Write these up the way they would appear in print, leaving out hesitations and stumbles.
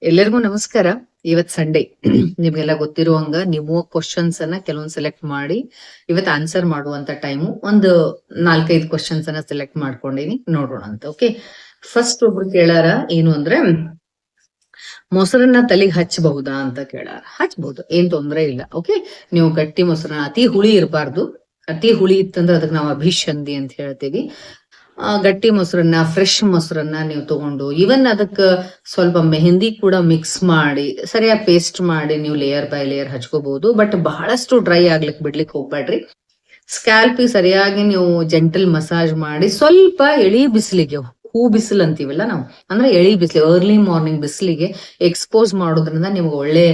ಎಲ್ಲರಿಗೂ ನಮಸ್ಕಾರ. ಇವತ್ ಸಂಡೇ ನಿಮ್ಗೆಲ್ಲ ಗೊತ್ತಿರುವಂಗ ನೀವು ಕ್ವಶನ್ಸ್ ಅನ್ನ ಕೆಲವೊಂದ್ ಸೆಲೆಕ್ಟ್ ಮಾಡಿ ಇವತ್ ಆನ್ಸರ್ ಮಾಡುವಂತ ಟೈಮು ಒಂದು 4-5 ಕ್ವಶನ್ಸ್ ಅನ್ನ ಸೆಲೆಕ್ಟ್ ಮಾಡ್ಕೊಂಡಿನಿ, ನೋಡೋಣ ಅಂತ. ಓಕೆ, ಫಸ್ಟ್ ಒಬ್ರು ಕೇಳಾರ ಏನು ಅಂದ್ರೆ, ಮೊಸರನ್ನ ತಲೆಗೆ ಹಚ್ಚಬಹುದಾ ಅಂತ ಕೇಳಾರ. ಹಚ್ಬಹುದು, ಏನ್ ತೊಂದ್ರೆ ಇಲ್ಲ. ಓಕೆ, ನೀವು ಗಟ್ಟಿ ಮೊಸರನ್ನ, ಅತಿ ಹುಳಿ ಇರಬಾರ್ದು. ಅತಿ ಹುಳಿ ಇತ್ತಂದ್ರೆ ಅದಕ್ಕೆ ನಾವು ಅಭಿಷಂಧಿ ಅಂತ ಹೇಳ್ತೀವಿ. ಗಟ್ಟಿ ಮೊಸರನ್ನ, ಫ್ರೆಶ್ ಮೊಸರನ್ನ ನೀವು ತಗೊಂಡು, ಇವನ್ ಅದಕ್ಕೆ ಸ್ವಲ್ಪ ಮೆಹಂದಿ ಕೂಡ ಮಿಕ್ಸ್ ಮಾಡಿ ಸರಿಯಾಗಿ ಪೇಸ್ಟ್ ಮಾಡಿ ನೀವು ಲೇಯರ್ ಬೈ ಲೇಯರ್ ಹಚ್ಕೋಬಹುದು. ಬಟ್ ಬಹಳಷ್ಟು ಡ್ರೈ ಆಗ್ಲಿಕ್ಕೆ ಬಿಡ್ಲಿಕ್ಕೆ ಹೋಗ್ಬೇಡ್ರಿ. ಸ್ಕ್ಯಾಲ್ಪ್ ಸರಿಯಾಗಿ ನೀವು ಜೆಂಟಲ್ ಮಸಾಜ್ ಮಾಡಿ ಸ್ವಲ್ಪ ಎಳಿ ಬಿಸಿಲಿಗೆ, ಹೂ ಬಿಸಿಲು ಅಂತೀವಲ್ಲ ನಾವು, ಅಂದ್ರೆ ಎಳಿ ಬಿಸಿಲು, ಅರ್ಲಿ ಮಾರ್ನಿಂಗ್ ಬಿಸಿಲಿಗೆ ಎಕ್ಸ್ಪೋಸ್ ಮಾಡೋದ್ರಿಂದ ನಿಮ್ಗೆ ಒಳ್ಳೆ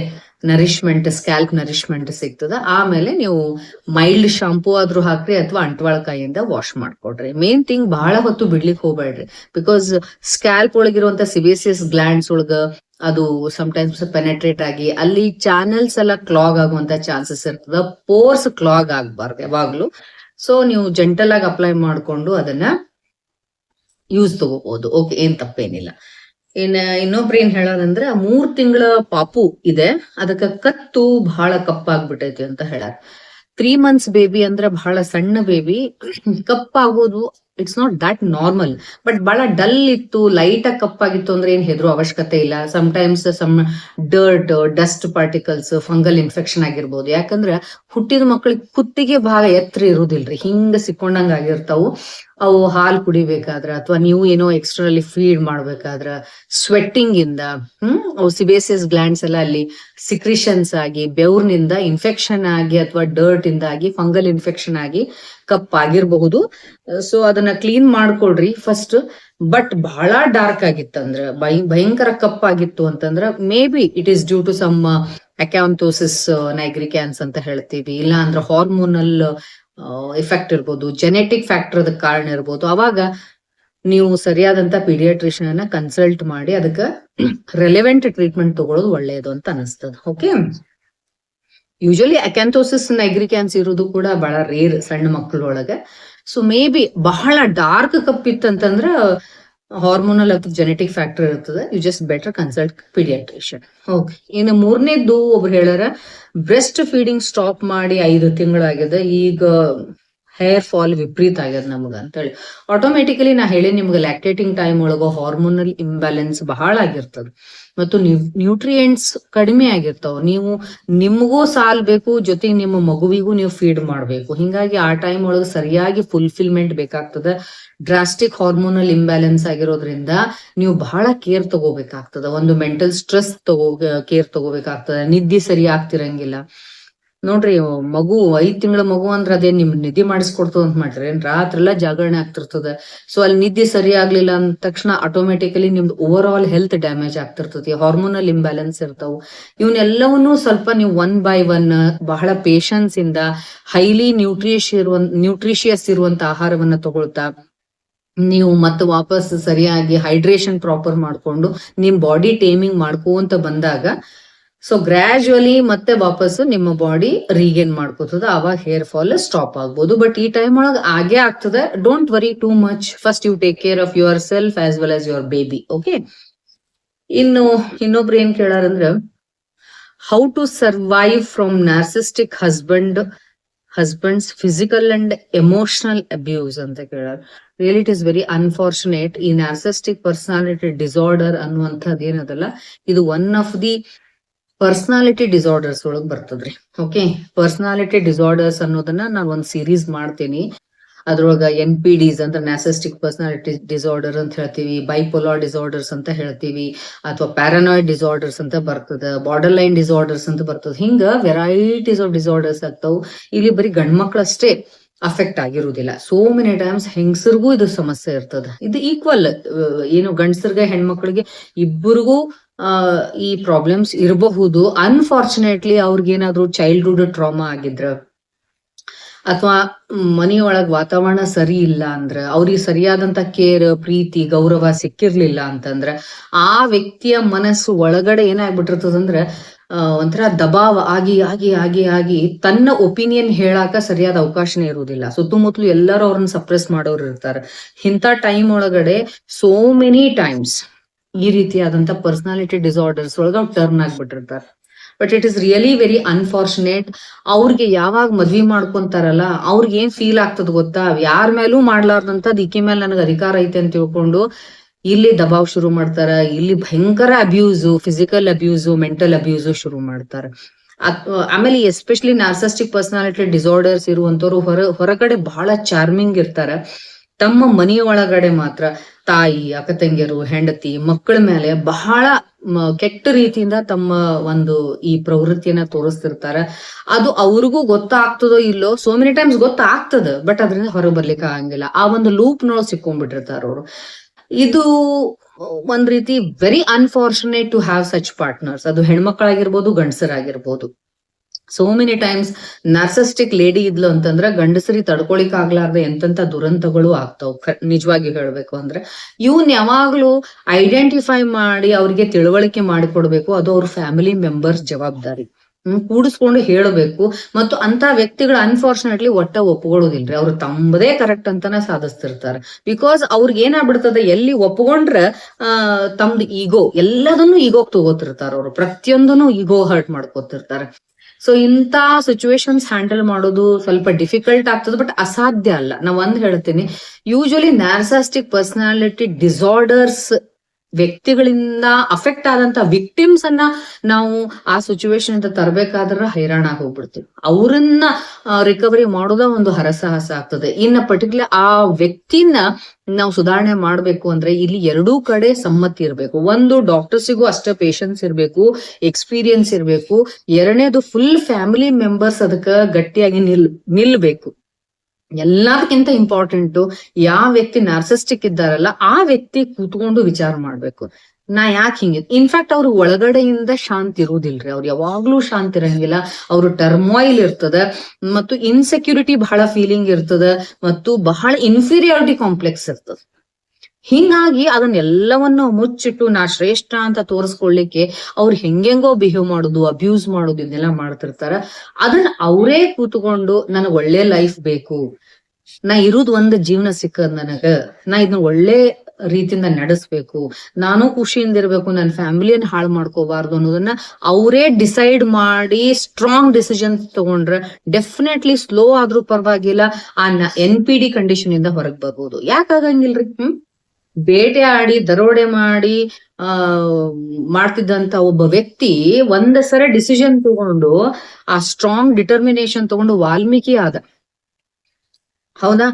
ನರಿಶ್ಮೆಂಟ್, ಸ್ಕ್ಯಾಲ್ಪ್ ನರಿಶ್ಮೆಂಟ್ ಸಿಗ್ತದ. ಆಮೇಲೆ ನೀವು ಮೈಲ್ಡ್ ಶಾಂಪೂ ಆದ್ರೂ ಹಾಕ್ರಿ ಅಥವಾ ಅಂಟ್ವಾಳ ಕೈಯಿಂದ ವಾಶ್ ಮಾಡ್ಕೊಡ್ರಿ. ಮೇನ್ ಥಿಂಗ್ ಬಹಳ ಹೊತ್ತು ಬಿಡ್ಲಿಕ್ಕೆ ಹೋಗ್ಬೇಡ್ರಿ. ಬಿಕಾಸ್ ಸ್ಕ್ಯಾಲ್ಪ್ ಒಳಗಿರುವಂತ ಸಿಬೇಸಿಯಸ್ ಗ್ಲ್ಯಾಂಡ್ಸ್ ಒಳಗ ಅದು ಸಮ್ಟೈಮ್ಸ್ ಪೆನೆಟ್ರೇಟ್ ಆಗಿ ಅಲ್ಲಿ ಚಾನೆಲ್ಸ್ ಎಲ್ಲ ಕ್ಲಾಗ್ ಆಗುವಂತ ಚಾನ್ಸಸ್ ಇರ್ತದ. ಪೋರ್ಸ್ ಕ್ಲಾಗ್ ಆಗ್ಬಾರ್ದು ಯಾವಾಗ್ಲೂ. ಸೊ ನೀವು ಜೆಂಟಲ್ ಆಗಿ ಅಪ್ಲೈ ಮಾಡ್ಕೊಂಡು ಅದನ್ನ ಯೂಸ್ ತಗೋಬಹುದು. ಓಕೆ, ಏನ್ ತಪ್ಪೇನಿಲ್ಲ. ಇನ್ನೊಬ್ರು ಏನ್ ಹೇಳೋದಂದ್ರೆ, 3 ತಿಂಗಳ ಪಾಪು ಇದೆ, ಅದಕ್ಕ ಕತ್ತು ಬಹಳ ಕಪ್ಪಾಗ್ಬಿಟ್ಟೈತಿ ಅಂತ ಹೇಳಾರ. 3 ಮಂತ್ಸ್ ಬೇಬಿ ಅಂದ್ರೆ ಬಹಳ ಸಣ್ಣ ಬೇಬಿ, ಕಪ್ಪಾಗೋದು it's not that normal. But ಬಹಳ ಡಲ್ ಇತ್ತು, ಲೈಟ್ ಆಗಿ ಕಪ್ಪಾಗಿತ್ತು ಅಂದ್ರೆ ಏನ್ ಹೆದರೋ ಅವಶ್ಯಕತೆ ಇಲ್ಲ. Sometimes dirt, dust particles, fungal infection ಆಗಿರ್ಬೋದು. ಯಾಕಂದ್ರೆ ಹುಟ್ಟಿದ ಮಕ್ಕಳಿಗೆ ಕುತ್ತಿಗೆ ಭಾಗ ಎತ್ತರ ಇರುದಿಲ್ರಿ, ಹಿಂಗ ಸಿಕ್ಕೊಂಡಂಗ ಆಗಿರ್ತಾವು. ಅವು ಹಾಲು ಕುಡಿಬೇಕಾದ್ರ ಅಥವಾ ನೀವು ಏನೋ ಎಕ್ಸ್ಟ್ರಲ್ಲಿ ಫೀಡ್ ಮಾಡ್ಬೇಕಾದ್ರ ಸ್ವೆಟ್ಟಿಂಗ್ ಇಂದ ಅವು ಸಿಬೇಸಿಯಸ್ ಗ್ಲ್ಯಾಂಡ್ಸ್ ಎಲ್ಲ ಅಲ್ಲಿ ಸಿಕ್ರಿಷನ್ಸ್ ಆಗಿ ಬೆವ್ರಿನಿಂದ ಇನ್ಫೆಕ್ಷನ್ ಆಗಿ ಅಥವಾ ಡರ್ಟ್ ಇಂದಾಗಿ ಫಂಗಲ್ ಇನ್ಫೆಕ್ಷನ್ ಆಗಿ ಕಪ್ಪಾಗಿರ್ಬಹುದು. ಸೊ ಅದನ್ನ ಕ್ಲೀನ್ ಮಾಡ್ಕೊಳ್ರಿ ಫಸ್ಟ್. ಬಟ್ ಬಹಳ ಡಾರ್ಕ್ ಆಗಿತ್ತಂದ್ರ, ಭಯಂಕರ ಕಪ್ಪಾಗಿತ್ತು ಅಂತಂದ್ರ maybe it is due to some acanthosis nigricans ಅಂತ ಹೇಳ್ತೀವಿ. ಇಲ್ಲ ಅಂದ್ರೆ ಹಾರ್ಮೋನಲ್ ಎಫೆಕ್ಟ್ ಇರ್ಬೋದು, ಜೆನೆಟಿಕ್ ಫ್ಯಾಕ್ಟರ್ ಅದಕ್ಕೆ ಕಾರಣ ಇರ್ಬೋದು. ಅವಾಗ ನೀವು ಸರಿಯಾದಂತ ಪೀಡಿಯಾಟ್ರಿಷಿಯನ್ ಅನ್ನ ಕನ್ಸಲ್ಟ್ ಮಾಡಿ ಅದಕ್ಕೆ ರೆಲೆವೆಂಟ್ ಟ್ರೀಟ್ಮೆಂಟ್ ತಗೊಳ್ಳೋದು ಒಳ್ಳೆಯದು ಅಂತ ಅನಿಸ್ತದ. ಓಕೆ, ಯೂಶಲಿ ಅಕ್ಯಾಂಥೋಸಿಸ್ ನೈಗ್ರಿಕ್ಯಾನ್ಸ್ ಇರೋದು ಕೂಡ ಬಹಳ ರೇರ್ ಸಣ್ಣ ಮಕ್ಕಳೊಳಗೆ. ಸೊ ಮೇ ಬಿ ಬಹಳ ಡಾರ್ಕ್ ಕಪ್ಪಿತ್ತಂತಂದ್ರ ಹಾರ್ಮೋನಲ್ ಅಥವಾ ಜೆನೆಟಿಕ್ ಫ್ಯಾಕ್ಟರ್ ಇರ್ತದೆ. You just better consult paediatrician. Okay, ಇನ್ನು 3ನೇದ್ದು ಒಬ್ರು ಹೇಳಾರ, ಬ್ರೆಸ್ಟ್ ಫೀಡಿಂಗ್ ಸ್ಟಾಪ್ ಮಾಡಿ 5 ತಿಂಗಳಾಗಿದೆ, ಈಗ ಹೇರ್ ಫಾಲ್ ವಿಪರೀತ ಆಗ್ಯದ ನಮ್ಗ ಅಂತೇಳಿ. ಆಟೋಮೆಟಿಕಲಿ ನಾ ಹೇಳಿ ನಿಮ್ಗೆ ಲ್ಯಾಕ್ಟೇಟಿಂಗ್ ಟೈಮ್ ಒಳಗ ಹಾರ್ಮೋನಲ್ ಇಂಬ್ಯಾಲೆನ್ಸ್ ಬಹಳ ಆಗಿರ್ತದ ಮತ್ತು ನ್ಯೂಟ್ರಿಯೆಂಟ್ಸ್ ಕಡಿಮೆ ಆಗಿರ್ತಾವ. ನೀವು ನಿಮಗೂ ಸಾಲ್ಬೇಕು, ಜೊತೆಗೆ ನಿಮ್ಮ ಮಗುವಿಗೂ ನೀವು ಫೀಡ್ ಮಾಡ್ಬೇಕು. ಹಿಂಗಾಗಿ ಆ ಟೈಮ್ ಒಳಗೆ ಸರಿಯಾಗಿ ಫುಲ್ಫಿಲ್ಮೆಂಟ್ ಬೇಕಾಗ್ತದ. ಡ್ರಾಸ್ಟಿಕ್ ಹಾರ್ಮೋನಲ್ ಇಂಬ್ಯಾಲೆನ್ಸ್ ಆಗಿರೋದ್ರಿಂದ ನೀವು ಬಹಳ ಕೇರ್ ತಗೋಬೇಕಾಗ್ತದ. ಒಂದು ಮೆಂಟಲ್ ಸ್ಟ್ರೆಸ್ ಕೇರ್ ತಗೋಬೇಕಾಗ್ತದ. ನಿದ್ದೆ ಸರಿ ಆಗ್ತಿರಂಗಿಲ್ಲ ನೋಡ್ರಿ. ಮಗು 5 ತಿಂಗಳ ಮಗು ಅಂದ್ರೆ ಅದೇ ನಿಮ್ ನಿದ್ದೆ ಮಾಡಿಸ್ಕೊಡ್ತದ ಅಂತ ಮಾಡ್ರಿ, ರಾತ್ರಿ ಎಲ್ಲ ಜಾಗರಣೆ ಆಗ್ತಿರ್ತದ. ಸೊ ಅಲ್ಲಿ ನಿದ್ದೆ ಸರಿ ಆಗ್ಲಿಲ್ಲ ಅಂದ ತಕ್ಷಣ ಆಟೋಮೆಟಿಕಲಿ ನಿಮ್ದು ಓವರ್ ಆಲ್ ಹೆಲ್ತ್ ಡ್ಯಾಮೇಜ್ ಆಗ್ತಿರ್ತತಿ. ಹಾರ್ಮೋನಲ್ ಇಂಬ್ಯಾಲೆನ್ಸ್ ಇರ್ತಾವ. ಇವನ್ನೆಲ್ಲವನ್ನೂ ಸ್ವಲ್ಪ ನೀವು 1 by 1 ಬಹಳ ಪೇಶನ್ಸ್ ಇಂದ ಹೈಲಿ ನ್ಯೂಟ್ರಿಷಿಯಸ್ ಇರುವಂತ ಆಹಾರವನ್ನ ತಗೊಳ್ತಾ ನೀವು ಮತ್ತೆ ವಾಪಸ್ ಸರಿಯಾಗಿ ಹೈಡ್ರೇಷನ್ ಪ್ರಾಪರ್ ಮಾಡ್ಕೊಂಡು ನಿಮ್ ಬಾಡಿ ಟೇಮಿಂಗ್ ಮಾಡ್ಕೊಂತ ಬಂದಾಗ ಸೊ ಗ್ರಾಜುವಲಿ ಮತ್ತೆ ವಾಪಸ್ ನಿಮ್ಮ ಬಾಡಿ ರೀಗೇನ್ ಮಾಡ್ಕೋತದ. ಅವಾಗ ಹೇರ್ ಫಾಲ್ ಸ್ಟಾಪ್ ಆಗ್ಬೋದು. ಬಟ್ ಈ ಟೈಮ್ ಒಳಗೆ ಆಗೇ ಆಗ್ತದೆ. Don't worry too much. First you take care of yourself as well as your baby. Okay, ಇನ್ನೊಬ್ರು ಏನ್ ಕೇಳಾರಂದ್ರ, how to survive from narcissistic husbands physical and emotional abuse ಅಂತ ಕೇಳಾರ. Really it is very unfortunate. ಈ narcissistic personality disorder ಅನ್ನುವಂಥದ್ದು ಏನದಲ್ಲ, ಇದು one of the personality disorders ಒಳಗ್ ಬರ್ತದ್ರಿ. ಓಕೆ, ಪರ್ಸನಾಲಿಟಿ ಡಿಸಾರ್ಡರ್ಸ್ ಅನ್ನೋದನ್ನ ನಾನು ಒಂದ್ ಸೀರೀಸ್ ಮಾಡ್ತೀನಿ. ಅದ್ರೊಳಗ NPDs ಅಂದ್ರೆ ನಾರ್ಸಿಸ್ಟಿಕ್ ಪರ್ಸನಾಲಿಟಿ ಡಿಸಾರ್ಡರ್ ಅಂತ ಹೇಳ್ತೀವಿ, ಬೈಪೋಲಾರ್ ಡಿಸಾರ್ಡರ್ಸ್ ಅಂತ ಹೇಳ್ತೀವಿ, ಅಥವಾ ಪ್ಯಾರಾನಾಯ್ಡ್ ಡಿಸಾರ್ಡರ್ಸ್ ಅಂತ ಬರ್ತದ, ಬಾರ್ಡರ್ ಲೈನ್ ಡಿಸಾರ್ಡರ್ಸ್ ಅಂತ ಬರ್ತದ. ಹಿಂಗ ವೆರೈಟೀಸ್ ಆಫ್ ಡಿಸಾರ್ಡರ್ಸ್ ಆಗ್ತಾವ್. ಇಲ್ಲಿ ಬರೀ ಗಂಡ್ಮಕ್ಳಷ್ಟೇ ಅಫೆಕ್ಟ್ ಆಗಿರುವುದಿಲ್ಲ. ಸೋ ಮೆನಿ ಟೈಮ್ಸ್ ಹೆಂಗಸರಿಗೂ ಇದು ಸಮಸ್ಯೆ ಇರ್ತದ. ಇದು ಈಕ್ವಲ್, ಏನು ಗಂಡಸರ್ಗೆ ಹೆಣ್ಮಕ್ಳಿಗೆ ಇಬ್ಬರಿಗೂ ಈ ಪ್ರಾಬ್ಲಮ್ಸ್ ಇರಬಹುದು. ಅನ್ಫಾರ್ಚುನೇಟ್ಲಿ ಅವ್ರಿಗೇನಾದ್ರು ಚೈಲ್ಡ್ಹುಡ್ ಟ್ರಾಮಾ ಆಗಿದ್ರ ಅಥವಾ ಮನೆಯೊಳಗ್ ವಾತಾವರಣ ಸರಿ ಇಲ್ಲ ಅಂದ್ರ, ಅವ್ರಿಗೆ ಸರಿಯಾದಂತ ಕೇರ್, ಪ್ರೀತಿ, ಗೌರವ ಸಿಕ್ಕಿರ್ಲಿಲ್ಲ ಅಂತಂದ್ರ ಆ ವ್ಯಕ್ತಿಯ ಮನಸ್ಸು ಒಳಗಡೆ ಏನಾಗ್ಬಿಟ್ಟಿರ್ತದಂದ್ರ ಒಂಥರ ದಬಾವ್ ಆಗಿ ಆಗಿ ಆಗಿ ಆಗಿ ತನ್ನ ಒಪಿನಿಯನ್ ಹೇಳಾಕ ಸರಿಯಾದ ಅವಕಾಶನೇ ಇರುವುದಿಲ್ಲ. ಸುತ್ತಮುತ್ತಲು ಎಲ್ಲರೂ ಅವ್ರನ್ನ ಸಪ್ರೆಸ್ ಮಾಡೋರು ಇರ್ತಾರೆ. ಇಂಥ ಟೈಮ್ ಒಳಗಡೆ ಸೋ ಮೆನಿ ಟೈಮ್ಸ್ ಈ ರೀತಿಯಾದಂತ ಪರ್ಸನಾಲಿಟಿ ಡಿಸಾರ್ಡರ್ಸ್ ಒಳಗ ಟರ್ನ್ ಆಗ್ಬಿಟ್ಟಿರ್ತಾರೆ. But it is really very unfortunate. ಅವ್ರಿಗೆ ಯಾವಾಗ ಮದ್ವಿ ಮಾಡ್ಕೊಂತಾರಲ್ಲ ಅವ್ರಿಗೆ ಏನ್ ಫೀಲ್ ಆಗ್ತದ ಗೊತ್ತಾ, ಯಾರ ಮೇಲೂ ಮಾಡ್ಲಾರ್ದಂತದ್ ಈಕಿ ಮೇಲೆ ನನಗೆ ಅಧಿಕಾರ ಐತೆ ಅಂತ ತಿಳ್ಕೊಂಡು ಇಲ್ಲಿ ದಬಾವ್ ಶುರು ಮಾಡ್ತಾರ. ಇಲ್ಲಿ ಭಯಂಕರ abuse, physical abuse, mental abuse ಶುರು ಮಾಡ್ತಾರ. ಆಮೇಲೆ ಎಸ್ಪೆಷಲಿ ನಾರ್ಸಿಸ್ಟಿಕ್ ಪರ್ಸನಾಲಿಟಿ ಡಿಸಾರ್ಡರ್ಸ್ ಇರುವಂತವ್ರು ಹೊರಗಡೆ ಬಹಳ ಚಾರ್ಮಿಂಗ್ ಇರ್ತಾರ. ತಮ್ಮ ಮನೆಯ ಒಳಗಡೆ ಮಾತ್ರ ತಾಯಿ, ಅಕ್ಕ ತಂಗಿಯರು, ಹೆಂಡತಿ, ಮಕ್ಕಳ ಮೇಲೆ ಬಹಳ ಕೆಟ್ಟ ರೀತಿಯಿಂದ ತಮ್ಮ ಒಂದು ಈ ಪ್ರವೃತ್ತಿಯನ್ನ ತೋರಿಸ್ತಿರ್ತಾರ. ಅದು ಅವ್ರಿಗೂ ಗೊತ್ತಾಗ್ತದೋ ಇಲ್ಲೋ, ಸೋ ಮೆನಿ ಟೈಮ್ಸ್ ಗೊತ್ತಾಗ್ತದ, ಬಟ್ ಅದರಿಂದ ಹೊರಗೆ ಬರ್ಲಿಕ್ಕೆ ಆಗಂಗಿಲ್ಲ. ಆ ಒಂದು ಲೂಪ್ ನೊಳಗೆ ಸಿಕ್ಕೊಂಡ್ಬಿಟ್ಟಿರ್ತಾರ ಅವರು. ಇದು ಒಂದ್ ರೀತಿ very unfortunate to have such partners. ಅದು ಹೆಣ್ಮಕ್ಳಾಗಿರ್ಬೋದು, ಗಂಡಸರಾಗಿರ್ಬೋದು. So many times narcissistic lady ಇದ್ಲು ಅಂತಂದ್ರ ಗಂಡಸರಿ ತಡ್ಕೊಳಿಕ್ ಆಗ್ಲಾರ್ದೆ ಎಂತೆಂತ ದುರಂತಗಳು ಆಗ್ತಾವ್. ನಿಜವಾಗಿ ಹೇಳ್ಬೇಕು ಅಂದ್ರೆ ಇವ್ನ್ ಯಾವಾಗ್ಲೂ ಐಡೆಂಟಿಫೈ ಮಾಡಿ ಅವ್ರಿಗೆ ತಿಳುವಳಿಕೆ ಮಾಡಿಕೊಡ್ಬೇಕು. ಅದು ಅವ್ರ ಫ್ಯಾಮಿಲಿ ಮೆಂಬರ್ಸ್ ಜವಾಬ್ದಾರಿ. ಕೂಡಿಸ್ಕೊಂಡು ಹೇಳಬೇಕು. ಮತ್ತು ಅಂತ ವ್ಯಕ್ತಿಗಳು ಅನ್ಫಾರ್ಚುನೇಟ್ಲಿ ಒಪ್ಕೊಳ್ಳೋದಿಲ್ರಿ. ಅವ್ರು ತಮ್ಮದೇ ಕರೆಕ್ಟ್ ಅಂತಾನೆ ಸಾಧಿಸ್ತಿರ್ತಾರೆ. ಬಿಕಾಸ್ ಅವ್ರಿಗೆ ಏನಾಗ್ಬಿಡ್ತದೆ, ಎಲ್ಲಿ ಒಪ್ಕೊಂಡ್ರ ತಮ್ದು ಈಗೋ, ಎಲ್ಲದನ್ನು ಈಗೋಗ್ ತಗೋತಿರ್ತಾರ. ಅವ್ರು ಪ್ರತಿಯೊಂದನ್ನು ಈಗೋ ಹರ್ಟ್ ಮಾಡ್ಕೋತಿರ್ತಾರೆ. ಸೊ ಇಂತ ಸಿಚುವೇಶನ್ಸ್ ಹ್ಯಾಂಡಲ್ ಮಾಡೋದು ಸ್ವಲ್ಪ ಡಿಫಿಕಲ್ಟ್ ಆಗ್ತದೆ, ಬಟ್ ಅಸಾಧ್ಯ ಅಲ್ಲ. ನಾವ್ ಒಂದ್ ಹೇಳ್ತೀನಿ, ಯೂಶಲಿ ನಾರ್ಸಿಸ್ಟಿಕ್ ಪರ್ಸನಾಲಿಟಿ ಡಿಸಾರ್ಡರ್ಸ್ ವ್ಯಕ್ತಿಗಳಿಂದ ಅಫೆಕ್ಟ್ ಆದಂತ ವಿಕ್ಟಿಮ್ಸ್ ಅನ್ನ ನಾವು ಆ ಸಿಚುವೇಶನ್ ಅಂತ ತರಬೇಕಾದ್ರೆ ಹೈರಾಣ ಹೋಗ್ಬಿಡ್ತೀವಿ. ಅವ್ರನ್ನ ರಿಕವರಿ ಮಾಡೋದ ಒಂದು ಹರಸಾಹಸ ಆಗ್ತದೆ. ಇನ್ನ ಪರ್ಟಿಕ್ಯುಲರ್ ಆ ವ್ಯಕ್ತಿನ ನಾವು ಸುಧಾರಣೆ ಮಾಡ್ಬೇಕು ಅಂದ್ರೆ ಇಲ್ಲಿ ಎರಡೂ ಕಡೆ ಸಮ್ಮತಿ ಇರ್ಬೇಕು. ಒಂದು, ಡಾಕ್ಟರ್ಸಿಗೂ ಅಷ್ಟೇ ಪೇಶನ್ಸ್ ಇರ್ಬೇಕು, ಎಕ್ಸ್ಪೀರಿಯನ್ಸ್ ಇರ್ಬೇಕು. ಎರಡನೇದು, ಫುಲ್ ಫ್ಯಾಮಿಲಿ ಮೆಂಬರ್ಸ್ ಅದಕ್ಕ ಗಟ್ಟಿಯಾಗಿ ನಿಲ್ಬೇಕು. ಎಲ್ಲದಕ್ಕಿಂತ ಇಂಪಾರ್ಟೆಂಟು, ಯಾವ ವ್ಯಕ್ತಿ ನಾರ್ಸಿಸ್ಟಿಕ್ ಇದ್ದಾರಲ್ಲ ಆ ವ್ಯಕ್ತಿ ಕೂತ್ಕೊಂಡು ವಿಚಾರ ಮಾಡ್ಬೇಕು, ನಾ ಯಾಕೆ ಹಿಂಗೆ. ಇನ್ಫ್ಯಾಕ್ಟ್ ಅವ್ರ ಒಳಗಡೆಯಿಂದ ಶಾಂತಿ ಇರುವುದಿಲ್ರಿ. ಅವ್ರು ಯಾವಾಗ್ಲೂ ಶಾಂತಿ ಇರಂಗಿಲ್ಲ. ಅವ್ರು ಟರ್ಮಾಯಿಲ್ ಇರ್ತದ, ಮತ್ತು ಇನ್ಸೆಕ್ಯೂರಿಟಿ ಬಹಳ ಫೀಲಿಂಗ್ ಇರ್ತದ, ಮತ್ತು ಬಹಳ ಇನ್ಫೀರಿಯಾರಿಟಿ ಕಾಂಪ್ಲೆಕ್ಸ್ ಇರ್ತದ. ಹಿಂಗಾಗಿ ಅದನ್ನೆಲ್ಲವನ್ನು ಮುಚ್ಚಿಟ್ಟು ನಾ ಶ್ರೇಷ್ಠ ಅಂತ ತೋರಿಸ್ಕೊಳ್ಳಿಕ್ಕೆ ಅವ್ರು ಹೆಂಗೆಂಗೋ ಬಿಹೇವ್ ಮಾಡೋದು, ಅಬ್ಯೂಸ್ ಮಾಡೋದು, ಇದನ್ನೆಲ್ಲ ಮಾಡ್ತಿರ್ತಾರ. ಅದನ್ನ ಅವರೇ ಕೂತ್ಕೊಂಡು ನನಗ್ ಒಳ್ಳೆ ಲೈಫ್ ಬೇಕು, ನಾ ಇರುದ್ ಒಂದ್ ಜೀವನ ಸಿಕ್ಕದ್ ನನಗ, ನಾ ಇದನ್ನ ಒಳ್ಳೆ ರೀತಿಯಿಂದ ನಡೆಸ್ಬೇಕು, ನಾನು ಖುಷಿಯಿಂದ ಇರ್ಬೇಕು, ನನ್ನ ಫ್ಯಾಮಿಲಿಯನ್ನ ಹಾಳು ಮಾಡ್ಕೋಬಾರ್ದು ಅನ್ನೋದನ್ನ ಅವರೇ ಡಿಸೈಡ್ ಮಾಡಿ ಸ್ಟ್ರಾಂಗ್ ಡಿಸಿಷನ್ಸ್ ತಗೊಂಡ್ರೆ ಡೆಫಿನೆಟ್ಲಿ ಸ್ಲೋ ಆದ್ರೂ ಪರವಾಗಿಲ್ಲ ಆ NPD ಕಂಡೀಷನ್ ಇಂದ ಹೊರಗ್ ಬರ್ಬೋದು. ಯಾಕಾಗಂಗಿಲ್ರಿ? ಬೇಟೆ ಆಡಿ ದರೋಡೆ ಮಾಡಿ ಮಾಡ್ತಿದ್ದಂತ ಒಬ್ಬ ವ್ಯಕ್ತಿ ಒಂದ್ ಸಲ ಡಿಸಿಷನ್ ತಗೊಂಡು ಆ ಸ್ಟ್ರಾಂಗ್ ಡಿಟರ್ಮಿನೇಷನ್ ತಗೊಂಡು ವಾಲ್ಮೀಕಿ ಆದ. ಹೌದಾ?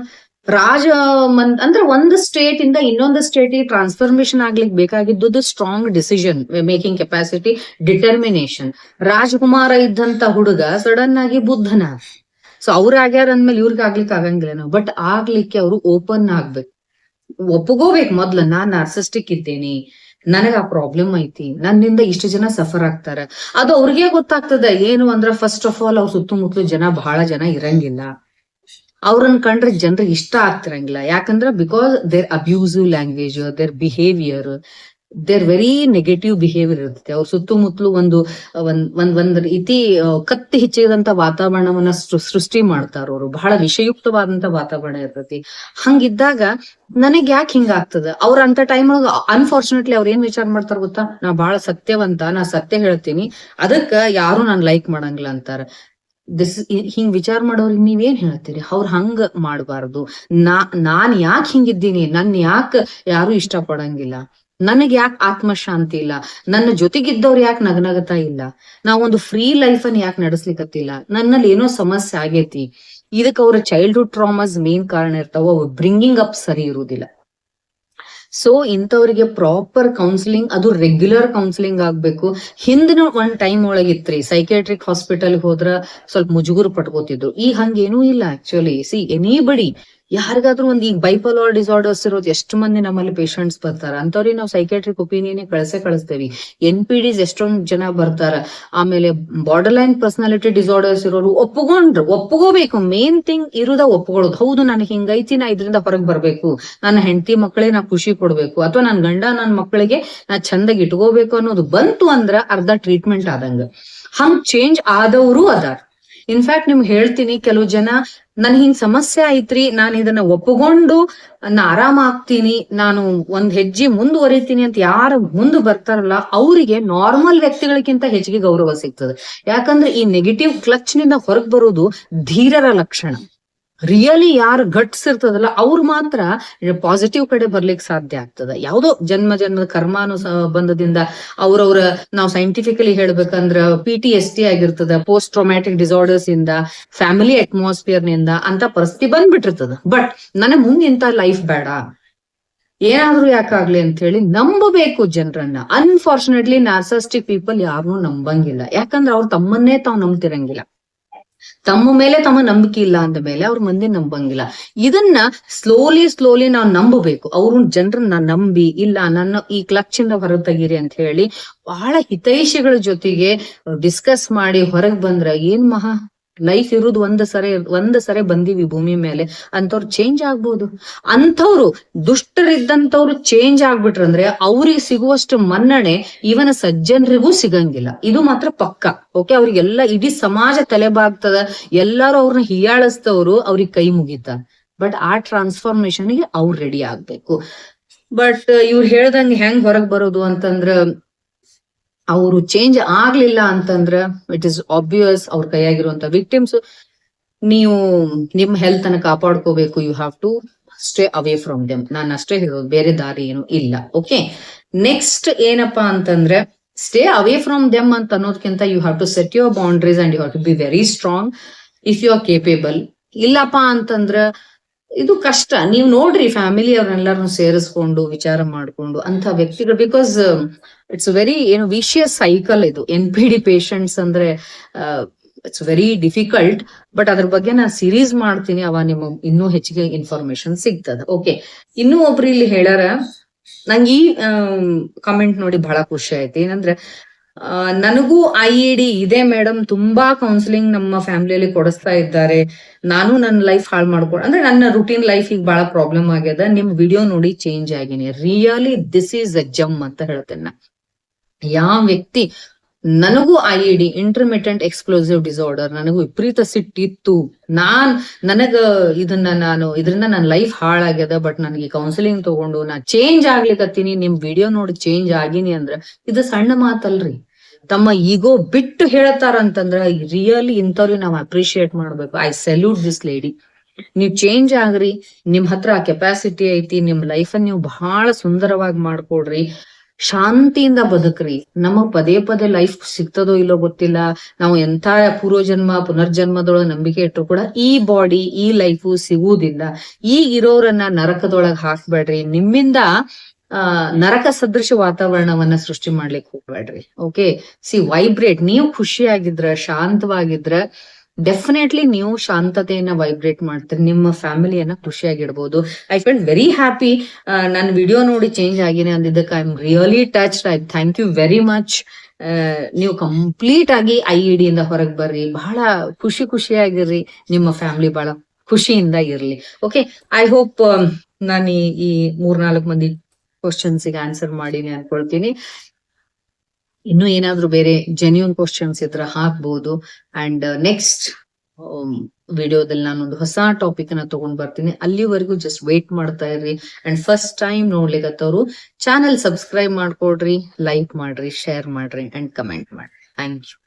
ಅಂದ್ರೆ ಒಂದು ಸ್ಟೇಟ್ ಇಂದ ಇನ್ನೊಂದು ಸ್ಟೇಟ್ ಟ್ರಾನ್ಸ್ಫಾರ್ಮೇಶನ್ ಆಗ್ಲಿಕ್ಕೆ ಬೇಕಾಗಿದ್ದು strong decision making capacity, determination. ರಾಜಕುಮಾರ ಇದ್ದಂತ ಹುಡುಗ ಸಡನ್ ಆಗಿ ಬುದ್ಧನ. ಸೊ ಅವ್ರ ಆಗ್ಯಾರ ಅಂದ್ಮೇಲೆ ಇವ್ರಿಗೆ ಆಗ್ಲಿಕ್ಕೆ ಆಗಂಗಿಲ್ಲ ನಾವು. ಬಟ್ ಆಗ್ಲಿಕ್ಕೆ ಅವ್ರು ಓಪನ್ ಆಗ್ಬೇಕು, ಒಪ್ಕೋಬೇಕು. ಮೊದ್ಲು ನಾನ್ ನಾರ್ಸಿಸ್ಟಿಕ್ ಇದ್ದೇನೆ, ನನಗ ಆ ಪ್ರಾಬ್ಲಮ್ ಐತಿ, ನನ್ನಿಂದ ಇಷ್ಟು ಜನ ಸಫರ್ ಆಗ್ತಾರ. ಅದು ಅವ್ರಿಗೆ ಗೊತ್ತಾಗ್ತದ. ಏನು ಅಂದ್ರ ಫಸ್ಟ್ ಆಫ್ ಆಲ್ ಅವ್ರ ಸುತ್ತಮುತ್ತಲು ಬಹಳ ಜನ ಇರಂಗಿಲ್ಲ. ಅವ್ರನ್ನ ಕಂಡ್ರೆ ಜನರಿಗೆ ಇಷ್ಟ ಆಗ್ತಿರಂಗಿಲ್ಲ. ಯಾಕಂದ್ರ because their abusive language, their behaviour, their very negative behaviour ಇರ್ತೈತಿ. ಅವ್ರ ಸುತ್ತಮುತ್ತಲು ಒಂದ್ ರೀತಿ ಕತ್ತಿ ಹೆಚ್ಚಿದಂತ ವಾತಾವರಣವನ್ನ ಸೃಷ್ಟಿ ಮಾಡ್ತಾರ. ಅವರು ಬಹಳ ವಿಷಯುಕ್ತವಾದಂತ ವಾತಾವರಣ ಇರ್ತೈತಿ. ಹಂಗಿದ್ದಾಗ ನನಗ್ ಯಾಕೆ ಹಿಂಗ ಆಗ್ತದ? ಅವ್ರ ಅಂತ ಟೈಮ್ ಒಳಗ ಅನ್ಫಾರ್ಚುನೇಟ್ಲಿ ಅವ್ರ ಏನ್ ವಿಚಾರ ಮಾಡ್ತಾರ ಗೊತ್ತಾ, ನಾ ಬಹಳ ಸತ್ಯವಂತ, ನಾ ಸತ್ಯ ಹೇಳ್ತೀನಿ, ಅದಕ್ಕ ಯಾರು ನಾನ್ ಲೈಕ್ ಮಾಡಂಗಿಲ್ಲ ಅಂತಾರ. ಹಿಂಗ್ ವಿಚಾರ ಮಾಡೋರಿಗೆ ನೀವೇನ್ ಹೇಳ್ತೀರಿ? ಅವ್ರ ಹಂಗ ಮಾಡ್ಬಾರ್ದು. ನಾನ್ ಯಾಕೆ ಹಿಂಗಿದ್ದೀನಿ, ನನ್ ಯಾಕೆ ಯಾರು ಇಷ್ಟ ಪಡಂಗಿಲ್ಲ, ನನಗ್ ಯಾಕೆ ಆತ್ಮಶಾಂತಿ ಇಲ್ಲ, ನನ್ನ ಜೊತೆಗಿದ್ದವ್ರು ಯಾಕೆ ನಗನಗತಾ ಇಲ್ಲ, ನಾವೊಂದು ಫ್ರೀ ಲೈಫ್ ಅನ್ನ ಯಾಕೆ ನಡೆಸ್ಲಿಕ್ಕತ್ತಿಲ್ಲ, ನನ್ನಲ್ಲಿ ಏನೋ ಸಮಸ್ಯೆ ಆಗೇತಿ. ಇದಕ್ ಅವ್ರ ಚೈಲ್ಡ್ಹುಡ್ ಟ್ರಾಮಾಸ್ ಮೇನ್ ಕಾರಣ ಇರ್ತಾವ. ಅವ್ರ ಬ್ರಿಂಗಿಂಗ್ ಅಪ್ ಸರಿ ಇರುವುದಿಲ್ಲ. ಸೊ ಇಂಥವ್ರಿಗೆ ಪ್ರಾಪರ್ ಕೌನ್ಸಿಲಿಂಗ್, ಅದು ರೆಗ್ಯುಲರ್ ಕೌನ್ಸಿಲಿಂಗ್ ಆಗ್ಬೇಕು. ಹಿಂದಿನ ಒಂದ್ ಟೈಮ್ ಒಳಗಿತ್ರಿ, ಸೈಕ್ಯಾಟ್ರಿಕ್ ಹಾಸ್ಪಿಟಲ್ ಹೋದ್ರ ಸ್ವಲ್ಪ ಮುಜುಗುರು ಪಟ್ಕೋತಿದ್ರು. ಈ ಹಂಗೇನೂ ಇಲ್ಲ. ಆಕ್ಚುಲಿ ಎನಿಬಡಿ, ಯಾರಿಗಾದ್ರೂ ಒಂದ್ ಈಗ ಬೈಪೋಲಾರ್ ಡಿಸಾರ್ಡರ್ಸ್ ಇರೋದು ಎಷ್ಟು ಮಂದಿ ನಮ್ಮಲ್ಲಿ ಪೇಷಂಟ್ಸ್ ಬರ್ತಾರ, ಅಂತವ್ರಿಗೆ ನಾವು ಸೈಕ್ಯಾಟ್ರಿಕ್ ಒಪಿನಿಯನ್ ಕಳಿಸ್ತೇವಿ. NPDs ಎಷ್ಟೊಂದ್ ಜನ ಬರ್ತಾರ. ಆಮೇಲೆ ಬಾರ್ಡರ್ ಲೈನ್ ಪರ್ಸನಾಲಿಟಿ ಡಿಸಾರ್ಡರ್ಸ್ ಇರೋರು ಒಪ್ಕೋಬೇಕು. Main thing ಇರುದ ಒಪ್ಕೊಳ್ಳೋದು. ಹೌದು, ನನಗೆ ಹಿಂಗೈತಿ, ನಾ ಇದರಿಂದ ಹೊರಗೆ ಬರ್ಬೇಕು, ನನ್ನ ಹೆಂಡತಿ ಮಕ್ಕಳೇ ನಾ ಖುಷಿ ಕೊಡ್ಬೇಕು, ಅಥವಾ ನನ್ ಗಂಡ ನನ್ ಮಕ್ಕಳಿಗೆ ನಾ ಚಂದಾಗಿ ಇಟ್ಕೋಬೇಕು ಅನ್ನೋದು ಬಂತು ಅಂದ್ರ ಅರ್ಧ ಟ್ರೀಟ್ಮೆಂಟ್ ಆದಂಗ. ಹಂಗ್ ಚೇಂಜ್ ಆದವರು ಅದಾರ. ಇನ್ಫ್ಯಾಕ್ಟ್ ನಿಮ್ಗೆ ಹೇಳ್ತೀನಿ, ಕೆಲವು ಜನ ನನ್ ಹಿಂಗ್ ಸಮಸ್ಯೆ ಐತ್ರಿ, ನಾನು ಇದನ್ನ ಒಪ್ಪಕೊಂಡು ಆರಾಮ ಆಗ್ತೀನಿ, ನಾನು ಒಂದ್ ಹೆಜ್ಜೆ ಮುಂದುವರಿತೀನಿ ಅಂತ ಯಾರು ಮುಂದೆ ಬರ್ತಾರಲ್ಲ ಅವರಿಗೆ ನಾರ್ಮಲ್ ವ್ಯಕ್ತಿಗಳಿಗಿಂತ ಹೆಚ್ಚಿಗೆ ಗೌರವ ಸಿಗ್ತದೆ. ಯಾಕಂದ್ರೆ ಈ ನೆಗೆಟಿವ್ ಕ್ಲಚ್ ನಿಂದ ಹೊರಗ್ ಬರೋದು ಧೀರರ ಲಕ್ಷಣ. ರಿಯಲಿ ಯಾರು ಗಟ್ಸ್ ಇರ್ತದಲ್ಲ ಅವ್ರು ಮಾತ್ರ ಪಾಸಿಟಿವ್ ಕಡೆ ಬರ್ಲಿಕ್ಕೆ ಸಾಧ್ಯ ಆಗ್ತದೆ. ಯಾವುದೋ ಜನ್ಮದ ಕರ್ಮಾನುಬಂಧದಿಂದ ಅವ್ರವ್ರ ನಾವು ಸೈಂಟಿಫಿಕಲಿ ಹೇಳ್ಬೇಕಂದ್ರ PTSD ಆಗಿರ್ತದ, ಪೋಸ್ಟ್ ಟ್ರಾಮ್ಯಾಟಿಕ್ ಡಿಸಾರ್ಡರ್ಸ್ ಇಂದ, ಫ್ಯಾಮಿಲಿ ಅಟ್ಮಾಸ್ಫಿಯರ್ ನಿಂದ ಅಂತ ಪರಿಸ್ಥಿತಿ ಬಂದ್ಬಿಟ್ಟಿರ್ತದ. ಬಟ್ ನನಗ್ ಮುಂದೆ ಇಂತ ಲೈಫ್ ಬೇಡ, ಏನಾದ್ರೂ ಯಾಕಾಗ್ಲಿ ಅಂತ ಹೇಳಿ ನಂಬಬೇಕು ಜನರನ್ನ. ಅನ್ಫಾರ್ಚುನೇಟ್ಲಿ ನಾರ್ಸಿಸ್ಟಿಕ್ ಪೀಪಲ್ ಯಾರನ್ನೂ ನಂಬಂಗಿಲ್ಲ. ಯಾಕಂದ್ರೆ ಅವ್ರು ತಮ್ಮನ್ನೇ ತಾವ್ ನಂಬ್ತಿರಂಗಿಲ್ಲ, ತಮ್ಮ ಮೇಲೆ ತಮ್ಮ ನಂಬಿಕೆ ಇಲ್ಲ ಅಂದ ಮೇಲೆ ಅವ್ರ ಮಂದಿ ನಂಬಂಗಿಲ್ಲ. ಇದನ್ನ ಸ್ಲೋಲಿ ನಾವು ನಂಬಬೇಕು. ಅವ್ರು ಜನರನ್ನ ನಂಬಿ, ಇಲ್ಲ ನನ್ನ ಈ ಕ್ಲಚ್ ಇಂದ ಹೊರಗೆ ತೆಗೀರಿ ಅಂತ ಹೇಳಿ ಬಹಳ ಹಿತೈಷಿಗಳ ಜೊತೆಗೆ ಡಿಸ್ಕಸ್ ಮಾಡಿ ಹೊರಗ್ ಬಂದ್ರ ಏನ್ ಮಹಾ ಲೈಫ್ ಇರುದು ಒಂದ್ ಸರಿ ಬಂದೀವಿ ಭೂಮಿ ಮೇಲೆ. ಅಂತವ್ರು ಚೇಂಜ್ ಆಗ್ಬೋದು. ಅಂಥವ್ರು ದುಷ್ಟರಿದ್ದಂಥವ್ರು ಚೇಂಜ್ ಆಗ್ಬಿಟ್ರಂದ್ರೆ ಅವ್ರಿಗೆ ಸಿಗುವಷ್ಟು ಮನ್ನಣೆ ಇವನ ಸಜ್ಜನರಿಗೂ ಸಿಗಂಗಿಲ್ಲ. ಇದು ಮಾತ್ರ ಪಕ್ಕ. ಓಕೆ, ಅವ್ರಿಗೆಲ್ಲ ಇಡೀ ಸಮಾಜ ತಲೆಬಾಗ್ತದ, ಎಲ್ಲಾರು ಅವ್ರನ್ನ ಹೀಯಾಳಿಸ್ತವ್ರು ಅವ್ರಿಗೆ ಕೈ ಮುಗಿತಾರ. ಬಟ್ ಆ ಟ್ರಾನ್ಸ್ಫಾರ್ಮೇಶನ್ಗೆ ಅವ್ರು ರೆಡಿ ಆಗ್ಬೇಕು. ಬಟ್ ಇವ್ರು ಹೇಳ್ದಂಗೆ ಹೆಂಗ್ ಹೊರಗ್ ಬರೋದು ಅಂತಂದ್ರ, ಅವರು ಚೇಂಜ್ ಆಗ್ಲಿಲ್ಲ ಅಂತಂದ್ರ ಇಟ್ ಇಸ್ ಆಬ್ವಿಯಸ್ ಅವ್ರ ಕೈಯಾಗಿರುವಂತ ವಿಕ್ಟಿಮ್ಸ್. ನೀವು ನಿಮ್ ಹೆಲ್ತ್ ಅನ್ನ ಕಾಪಾಡ್ಕೋಬೇಕು. You have to stay away from them. ನಾನು ಅಷ್ಟೇ ಹೇಳೋದು, ಬೇರೆ ದಾರಿ ಏನು ಇಲ್ಲ. ಓಕೆ, ನೆಕ್ಸ್ಟ್ ಏನಪ್ಪಾ ಅಂತಂದ್ರೆ, ಸ್ಟೇ ಅವೇ ಫ್ರಮ್ ದೆಮ್ ಅಂತ ಅನ್ನೋದಕ್ಕಿಂತ you have to set your boundaries and you have to be very strong if you are capable. ಇಲ್ಲಪ್ಪಾ ಅಂತಂದ್ರ ಇದು ಕಷ್ಟ. ನೀವು ನೋಡ್ರಿ, ಫ್ಯಾಮಿಲಿ ಅವ್ರನ್ನೆಲ್ಲರನ್ನು ಸೇರಿಸ್ಕೊಂಡು ವಿಚಾರ ಮಾಡ್ಕೊಂಡು ಅಂತ ವ್ಯಕ್ತಿಗಳು, ಬಿಕಾಸ್ ಇಟ್ಸ್ ವೆರಿ ವಿಶಿಯಸ್ ಸೈಕಲ್ ಇದು. NPD ಪೇಷಂಟ್ಸ್ ಅಂದ್ರೆ ಇಟ್ಸ್ ವೆರಿ ಡಿಫಿಕಲ್ಟ್. ಬಟ್ ಅದ್ರ ಬಗ್ಗೆ ನಾನು ಸೀರೀಸ್ ಮಾಡ್ತೀನಿ, ಅವ ನಿಮ್ಮ ಇನ್ನೂ ಹೆಚ್ಚಿಗೆ ಇನ್ಫಾರ್ಮೇಶನ್ ಸಿಗ್ತದ. ಓಕೆ, ಇನ್ನೂ ಒಬ್ರು ಇಲ್ಲಿ ಹೇಳ್ಯಾರ, ನಂಗೆ ಈ ಕಮೆಂಟ್ ನೋಡಿ ಬಹಳ ಖುಷಿ ಆಯ್ತು. ಏನಂದ್ರೆ, ನನಗೂ IED ಇದೆ ಮೇಡಮ್, ತುಂಬಾ ಕೌನ್ಸಿಲಿಂಗ್ ನಮ್ಮ ಫ್ಯಾಮಿಲಿಯಲ್ಲಿ ಕೊಡಿಸ್ತಾ ಇದ್ದಾರೆ, ನಾನು ನನ್ನ ಲೈಫ್ ಹಾಳು ಮಾಡ್ಕೊಂಡು, ಅಂದ್ರೆ ನನ್ನ ರುಟೀನ್ ಲೈಫ್ ಈಗ ಬಹಳ ಪ್ರಾಬ್ಲಮ್ ಆಗ್ಯದ, ನಿಮ್ ವಿಡಿಯೋ ನೋಡಿ ಚೇಂಜ್ ಆಗಿನಿ. Really this is a gem ಅಂತ ಹೇಳ್ತೇನೆ. ಯಾವ ವ್ಯಕ್ತಿ ನನಗೂ IED ಇಂಟರ್ಮಿಟೆಂಟ್ ಎಕ್ಸ್ಪ್ಲೋಸಿವ್ ಡಿಸಾರ್ಡರ್, ನನಗೂ ವಿಪರೀತ ಸಿಟ್ಟಿತ್ತು, ಇದರಿಂದ ನನ್ನ ಲೈಫ್ ಹಾಳಾಗ್ಯದ, ಬಟ್ ನನಗೆ ಕೌನ್ಸಿಲಿಂಗ್ ತಗೊಂಡು ನಾ ಚೇಂಜ್ ಆಗ್ಲಿಕತ್ತೀನಿ, ನಿಮ್ ವಿಡಿಯೋ ನೋಡಿ ಚೇಂಜ್ ಆಗಿನಿ ಅಂದ್ರ ಇದು ಸಣ್ಣ ಮಾತಲ್ರಿ. ತಮ್ಮ ಈಗೋ ಬಿಟ್ಟು ಹೇಳ್ತಾರಂತಂದ್ರ ರಿಯಲಿ ಇಂಥವ್ರಿಗೆ ನಾವ್ ಅಪ್ರಿಶಿಯೇಟ್ ಮಾಡ್ಬೇಕು. I salute this lady. ನೀವ್ ಚೇಂಜ್ ಆಗ್ರಿ, ನಿಮ್ ಹತ್ರ ಆ ಕೆಪಾಸಿಟಿ ಐತಿ, ನಿಮ್ ಲೈಫ್ ಅನ್ನ ನೀವು ಬಹಳ ಸುಂದರವಾಗಿ ಮಾಡ್ಕೊಡ್ರಿ, ಶಾಂತಿಯಿಂದ ಬದುಕ್ರಿ. ನಮಗ್ ಪದೇ ಪದೇ ಲೈಫ್ ಸಿಗ್ತದೋ ಇಲ್ಲೋ ಗೊತ್ತಿಲ್ಲ, ನಾವು ಎಂಥ ಪುನರ್ಜನ್ಮದೊಳಗ ನಂಬಿಕೆ ಇಟ್ಟರು ಕೂಡ ಈ ಬಾಡಿ ಈ ಲೈಫು ಸಿಗುವುದಿಲ್ಲ. ಈಗಿರೋರನ್ನ ನರಕದೊಳಗ್ ಹಾಕ್ಬೇಡ್ರಿ, ನಿಮ್ಮಿಂದ ನರಕ ಸದೃಶ ವಾತಾವರಣವನ್ನ ಸೃಷ್ಟಿ ಮಾಡ್ಲಿಕ್ಕೆ ಹೋಗ್ಬೇಡ್ರಿ. Okay, vibrate. ನೀವು ಖುಷಿಯಾಗಿದ್ರ, ಶಾಂತವಾಗಿದ್ರ ಡೆಫಿನೆಟ್ಲಿ ನೀವು ಶಾಂತತೆಯನ್ನ ವೈಬ್ರೇಟ್ ಮಾಡ್ತೀರಿ, ನಿಮ್ಮ ಫ್ಯಾಮಿಲಿಯನ್ನ ಖುಷಿಯಾಗಿಡ್ಬೋದು. I feel very happy. ನನ್ನ ವಿಡಿಯೋ ನೋಡಿ ಚೇಂಜ್ ಆಗಿನಿ ಅಂದಿದ್ದಕ್ಕೆ I am really touched. I thank you very much. ನೀವು ಕಂಪ್ಲೀಟ್ ಆಗಿ IED ಇಂದ ಹೊರಗೆ ಬರ್ರಿ, ಬಹಳ ಖುಷಿಯಾಗಿರ್ರಿ, ನಿಮ್ಮ ಫ್ಯಾಮಿಲಿ ಬಹಳ ಖುಷಿಯಿಂದ ಇರ್ಲಿ. ಓಕೆ, ಐ ಹೋಪ್ ನಾನು ಈ 3-4 ಮಂದಿ ಕ್ವಶನ್ಸ್ಗೆ ಆನ್ಸರ್ ಮಾಡೀನಿ ಅನ್ಕೊಳ್ತೀನಿ. ಇನ್ನು ಏನಾದ್ರೂ ಬೇರೆ ಜೆನ್ಯೂನ್ ಕ್ವಶನ್ಸ್ ಇದ್ರೆ ಹಾಕ್ಬಹುದು. ಅಂಡ್ ನೆಕ್ಸ್ಟ್ ವಿಡಿಯೋದಲ್ಲಿ ನಾನೊಂದು ಹೊಸ ಟಾಪಿಕ್ ಅನ್ನ ತಗೊಂಡ್ ಬರ್ತೀನಿ. ಅಲ್ಲಿವರೆಗೂ ಜಸ್ಟ್ ವೇಟ್ ಮಾಡ್ತಾ ಇರ್ರಿ. ಅಂಡ್ ಫಸ್ಟ್ ಟೈಮ್ ನೋಡ್ಲಿಕ್ಕತ್ತವ್ರು ಚಾನೆಲ್ ಸಬ್ಸ್ಕ್ರೈಬ್ ಮಾಡ್ಕೊಡ್ರಿ, ಲೈಕ್ ಮಾಡ್ರಿ, ಶೇರ್ ಮಾಡ್ರಿ ಅಂಡ್ ಕಮೆಂಟ್ ಮಾಡ್ರಿ. Thank you.